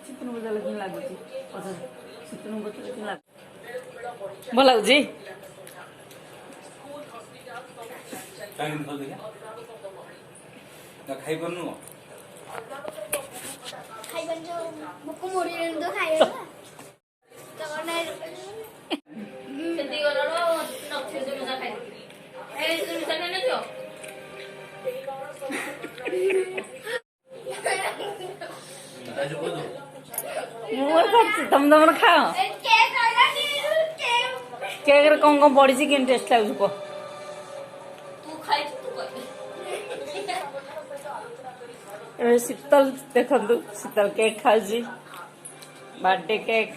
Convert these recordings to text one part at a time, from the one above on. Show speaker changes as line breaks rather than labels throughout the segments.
chicken ବଜାଲେ କେମିତି ଲାଗୁଛି chicken ବଜାଲେ କେମିତି ଲାଗୁଛି ଭଲ ଲାଗୁଛି
ଖାଇ ପାରୁନୁ
ଖାଇବାନି ଯୋଉ ଭୋକ ମୋଡ଼ିଲେଣି ତ ଖାଇବା ସେଠି ଗଲାର ନଥିବ ସେ ମିଶା ଖାଇଦେବି ଏ ମିଶା ଖାଇନଥିବ
ମୁଁ ଖାଉଛି ତମେ ତମର ଖାଅ କେକ୍ରେ କ'ଣ କ'ଣ ପଡ଼ିଛି କେମିତି ଟେଷ୍ଟ ଲାଗୁଛି କୁହ ଏବେ ଶୀତଲ ଦେଖନ୍ତୁ ଶୀତଲ କେକ୍ ଖାଉଛି ବାର୍ଥଡେ କେକ୍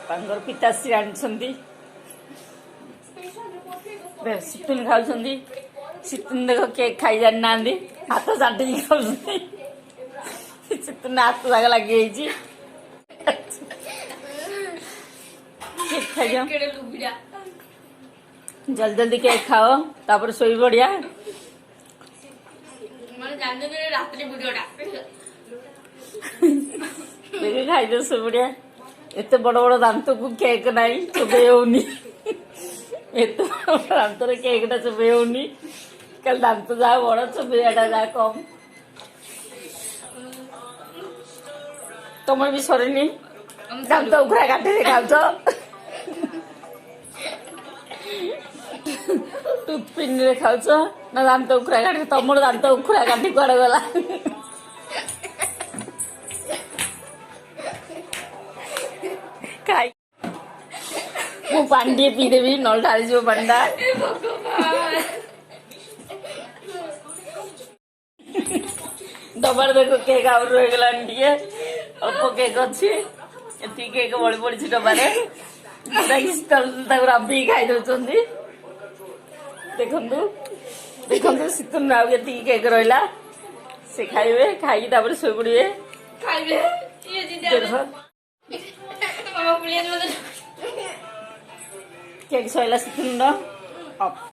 ତାଙ୍କର ପିତାଶ୍ରୀ ଆଣିଛନ୍ତି ଶୀତୁନ ଖାଉଛନ୍ତି ଶୀତୁନ ଦେଖ କେକ୍ ଖାଇ ଜାଣିନାହାନ୍ତି ହାତ ଚାଟିକି ଖାଉଛନ୍ତି ଶୀତୁନ ହାତ ଯାକ ଲାଗିଯାଇଛି କେକ୍ ଖାଇଯାଅ ଜଲ୍ଦି ଜଲ୍ଦି କେକ୍ ଖାଅ ତାପରେ ଶୋଇ ପଡ଼ିଆ ଖାଇଦିଅ ଶୋଇ ପଡ଼ିଆ ଏତେ ବଡ଼ ବଡ଼ ଦାନ୍ତକୁ କେକ୍ ନାହିଁ ଚୋବେଇ ହଉନି ଏତେ ବଡ଼ ଦାନ୍ତରେ କେକ୍ଟା ଚୋବେଇ ହଉନି କାଲି ଦାନ୍ତ ଯାହା ବଡ଼ ଚୋବେଇବାଟା ଯାହା କମ୍ ତମର ବି ସରିନି ଦାନ୍ତ ଉଖୁରା କାଠିରେ ଖାଉଛ ଟୁଥପିନରେ ଖାଉଛ ନା ଦାନ୍ତ ଉଖୁରା କାଠି ତମର ଦାନ୍ତ ଉଖୁରା କାଠି କୁଆଡ଼େ ଗଲା ଖାଇ ମୁଁ ପାଣି ଟିକେ ପିଇଦେବି ନହେଲେ ଢାଳିଯିବ ପାଣିଟା ଡବାରେ ଦେଖ କେକ୍ ଆହୁରି ରହିଗଲାଣି ଟିକେ ଅଳ୍ପ କେକ୍ ଅଛି ଏତିକି କେକ୍ ବଳି ପଡ଼ିଛି ଡବାରେ ତାକୁ ରାମ୍ପିକି ଖାଇ ଦଉଛନ୍ତି ଦେଖନ୍ତୁ ଦେଖନ୍ତୁ ଶୀତୁନ ଆଉ ଏତିକି କେକ୍ ରହିଲା ସେ ଖାଇବେ ଖାଇକି ତାପରେ ଶୋଇପଡ଼ିବେ ଦେଖ କେକ୍ ସରିଲା ଶୀତୁନର